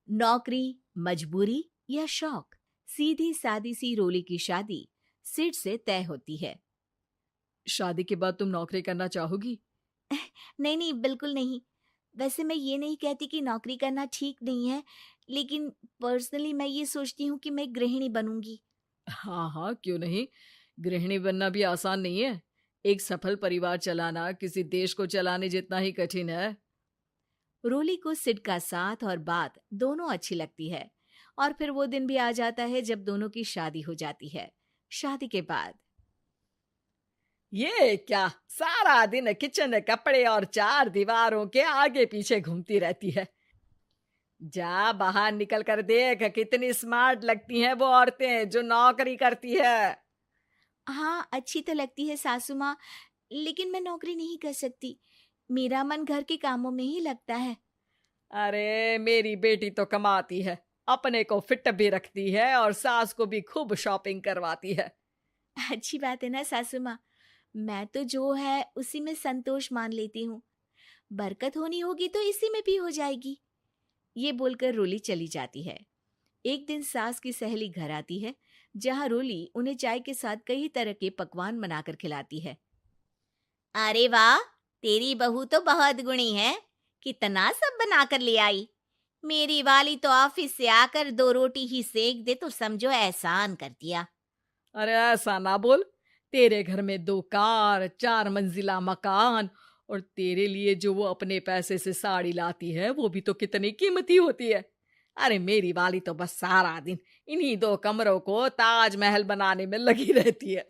नौकरी, मजबूरी या शौक, सीधी सादी सी रोली की शादी सिड से तय होती है। शादी के बाद तुम नौकरी करना चाहोगी? नहीं नहीं, बिल्कुल नहीं। वैसे मैं ये नहीं कहती कि नौकरी करना ठीक नहीं है, लेकिन पर्सनली मैं ये सोचती हूँ कि मैं गृहिणी बनूंगी। हाँ हाँ, क्यों नहीं। गृहिणी बनना भी आसान नहीं है। एक सफल परिवार चलाना किसी देश को चलाने जितना ही कठिन है। रोली को सिड का साथ और बात दोनों अच्छी लगती है, और फिर वो दिन भी आ जाता है जब दोनों की शादी हो जाती है। शादी के बाद ये क्या, सारा दिन किचन कपड़े और चार दीवारों के आगे पीछे घूमती रहती है। जा बाहर निकल कर देख, कितनी स्मार्ट लगती हैं वो औरतें जो नौकरी करती है। हाँ, अच्छी तो लगती है सासू माँ, लेकिन मैं नौकरी नहीं कर सकती। मेरा मन घर के कामों में ही लगता है। अरे मेरी बेटी तो कमाती है, अपने को फिट भी रखती है और सास को भी खूब शॉपिंग करवाती है। अच्छी बात है ना सासू माँ। मैं तो जो है उसी में संतोष मान लेती हूँ। बरकत होनी होगी तो इसी में भी हो जाएगी। ये बोलकर रोली चली जाती है। एक दिन सास की सहेली घर आती है, जहाँ रोली उन्हें चाय के साथ कई तरह के पकवान बनाकर खिलाती है। अरे वाह, तेरी बहू तो बहुत गुणी है। कितना सब बनाकर ले आई। मेरी वाली तो ऑफिस से आकर 2 रोटी ही सेक दे तो समझो एहसान कर दिया। अरे ऐसा ना बोल। तेरे घर में 2 कार, 4 मंजिला मकान, और तेरे लिए जो वो अपने पैसे से साड़ी लाती है वो भी तो कितनी कीमती होती है। अरे मेरी वाली तो बस सारा दिन इन्हीं 2 कमरों को ताजमहल बनाने में लगी रहती है।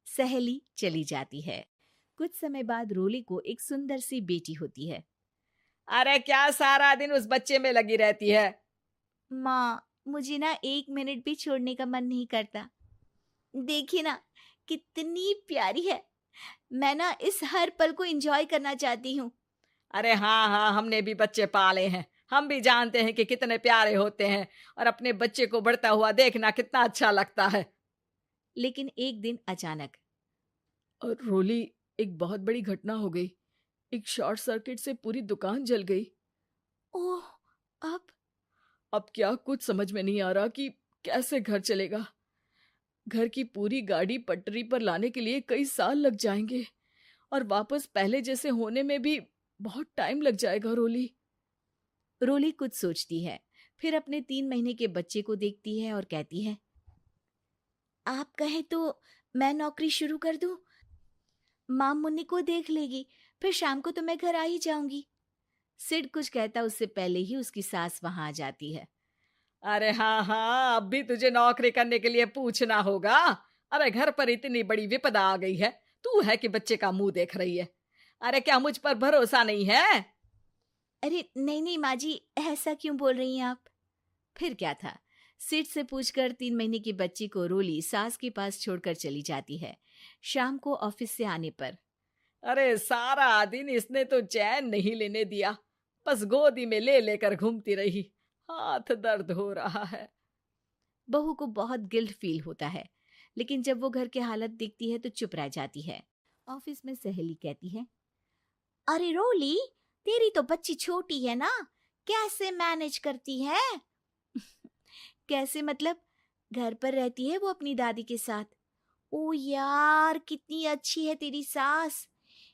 सहेली चली जाती है। कुछ समय बाद रोली को एक सुंदर सी बेटी होती है। अरे क्या सारा दिन उस बच्चे में लगी रहती है। माँ, मुझे ना 1 मिनट भी छोड़ने का मन नहीं करता। देखिए ना, कितनी प्यारी है। मैं ना इस हर पल को एंजॉय करना चाहती हूँ। अरे हाँ हाँ, हमने भी बच्चे पाले हैं, हम भी जानते हैं कि कितने प्यारे होते हैं, और अपने बच्चे को बढ़ता हुआ देखना कितना अच्छा लगता है। लेकिन एक दिन अचानक और रोली, एक बहुत बड़ी घटना हो गई। एक शॉर्ट सर्किट से पूरी दुकान जल गई। ओह, अब अब क्या कुछ समझ में नहीं आ रहा कि कैसे घर चलेगा। घर की पूरी गाड़ी पटरी पर लाने के लिए कई साल लग जाएंगे, और वापस पहले जैसे होने में भी बहुत टाइम लग जाएगा। रोली रोली कुछ सोचती है, फिर अपने 3 महीने के बच्चे को देखती है और कहती है, आप कहें तो मैं नौकरी शुरू कर दूं? माँ मुन्नी को देख लेगी, फिर शाम को तो मैं घर आ ही जाऊंगी। सिड कुछ कहता उससे पहले ही उसकी सास वहां आ जाती है। अरे हाँ हाँ, अब भी तुझे नौकरी करने के लिए पूछना होगा। अरे घर पर इतनी बड़ी विपदा आ गई है, तू है कि बच्चे का मुंह देख रही है। अरे क्या मुझ पर भरोसा नहीं है? अरे नहीं नहीं माँ जी, ऐसा क्यों बोल रही हैं आप? फिर क्या था, सिड से पूछकर 3 महीने की बच्ची को रोली सास के पास छोड़कर चली जाती है। शाम को ऑफिस से आने पर अरे सारा दिन इसने तो चैन नहीं लेने दिया, बस गोदी में ले लेकर घूमती रही। हाथ दर्द हो रहा है। बहू को बहुत गिल्ट फील होता है, लेकिन जब वो घर की हालत देखती है तो चुप रह जाती है। ऑफिस में सहेली कहती है, अरे रोली, तेरी तो बच्ची छोटी है ना, कैसे मैनेज करती है? कैसे मतलब? घर पर रहती है वो अपनी दादी के साथ। ओ यार, कितनी अच्छी है तेरी सास।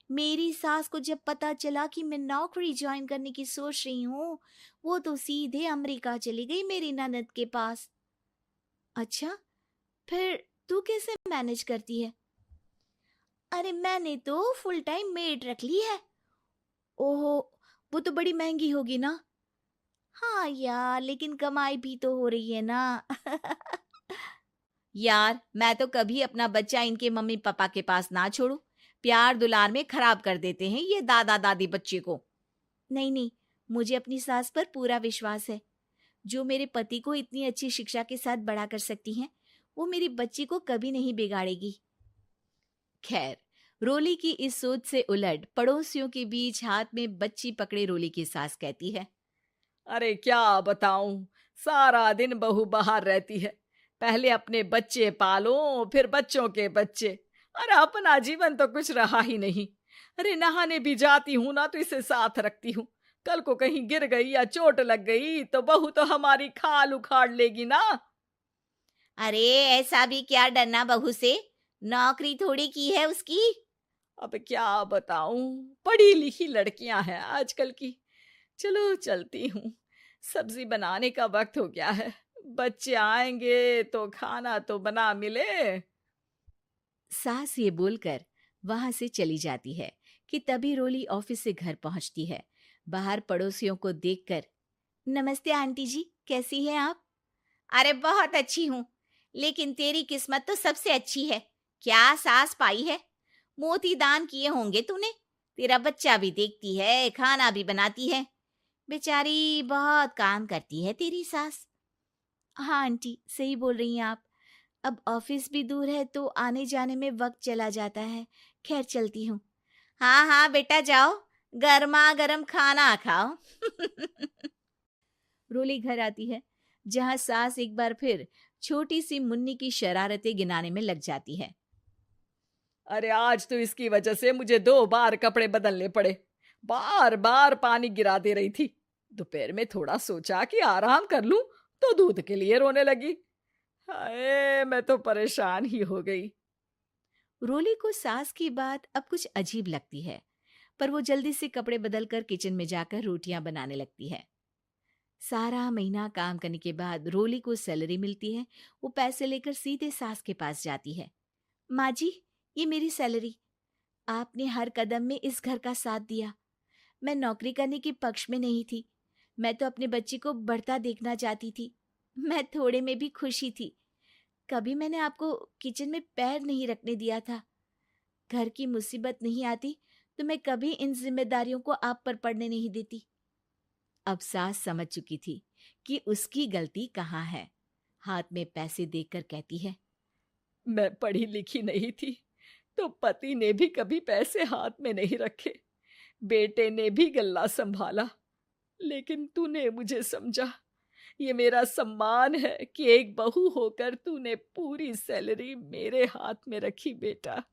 मेरी सास को जब पता चला कि मैं नौकरी ज्वाइन करने की सोच रही हूँ, वो तो सीधे अमेरिका चली गई मेरी ननद के पास। अच्छा, फिर तू कैसे मैनेज करती है? अरे मैंने तो फुल टाइम मेड रख ली है। ओहो, वो तो बड़ी महंगी होगी ना? हाँ यार, लेकिन कमाई भी तो हो रही है ना। यार, मैं तो कभी अपना बच्चा इनके मम्मी पापा के पास ना छोड़ू। प्यार दुलार में खराब कर देते हैं ये दादा दादी बच्चे को। नहीं नहीं, मुझे अपनी सास पर पूरा विश्वास है। जो मेरे पति को इतनी अच्छी शिक्षा के साथ बड़ा कर सकती हैं, वो मेरी बच्ची को कभी नहीं बिगाड़ेगी। खैर, रोली की इस सोच से उलट पड़ोसियों के बीच हाथ में बच्ची पकड़े रोली की सास कहती है, अरे क्या बताऊं, सारा दिन बहू बाहर रहती है। पहले अपने बच्चे पालो, फिर बच्चों के बच्चे। अरे अपना जीवन तो कुछ रहा ही नहीं। अरे नहाने भी जाती हूं ना तो इसे साथ रखती हूँ, कल को कहीं गिर गई या चोट लग गई तो बहू तो हमारी खाल उखाड़ लेगी ना। अरे ऐसा भी क्या डरना बहू से, नौकरी थोड़ी की है उसकी। अब क्या बताऊं, पढ़ी लिखी लड़कियां हैं आजकल की। चलो चलती हूँ, सब्जी बनाने का वक्त हो गया है। बच्चे आएंगे तो खाना तो बना मिले। सास ये बोलकर वहां से चली जाती है कि तभी रोली ऑफिस से घर पहुंचती है। बाहर पड़ोसियों को देखकर, नमस्ते आंटी जी, कैसी हैं आप? अरे बहुत अच्छी हूँ, लेकिन तेरी किस्मत तो सबसे अच्छी है। क्या सास पाई है, मोती दान किए होंगे तूने। तेरा बच्चा भी देखती है, खाना भी बनाती है। बेचारी बहुत काम करती है तेरी सास। हाँ आंटी, सही बोल रही हैं आप। अब ऑफिस भी दूर है तो आने जाने में वक्त चला जाता है। खैर चलती हूँ। हाँ हाँ बेटा जाओ, गर्मा गर्म खाना खाओ। रोली घर आती है, जहां सास एक बार फिर छोटी सी मुन्नी की शरारतें गिनाने में लग जाती है। अरे आज तो इसकी वजह से मुझे 2 बार कपड़े बदलने पड़े। बार बार पानी गिरा दे रही थी। दोपहर में थोड़ा सोचा कि आराम कर लूं तो दूध के लिए रोने लगी। हाय, मैं तो परेशान ही हो गई। रोली को सास की बात अब कुछ अजीब लगती है, पर वो जल्दी से कपड़े बदलकर किचन में जाकर रोटियां बनाने लगती है। सारा महीना काम करने के बाद रोली को सैलरी मिलती है। वो पैसे लेकर सीधे सास के पास जाती है। माँ जी, ये मेरी सैलरी। आपने हर कदम में इस घर का साथ दिया। मैं नौकरी करने के पक्ष में नहीं थी। मैं तो अपने बच्चे को बढ़ता देखना चाहती थी। मैं थोड़े में भी खुशी थी। कभी मैंने आपको किचन में पैर नहीं रखने दिया था। घर की मुसीबत नहीं आती तो मैं कभी इन जिम्मेदारियों को आप पर पड़ने नहीं देती। अब सास समझ चुकी थी कि उसकी गलती कहाँ है। हाथ में पैसे देखकर कहती है, मैं पढ़ी लिखी नहीं थी तो पति ने भी कभी पैसे हाथ में नहीं रखे। बेटे ने भी गल्ला संभाला, लेकिन तूने मुझे समझा। ये मेरा सम्मान है कि एक बहू होकर तूने पूरी सैलरी मेरे हाथ में रखी बेटा।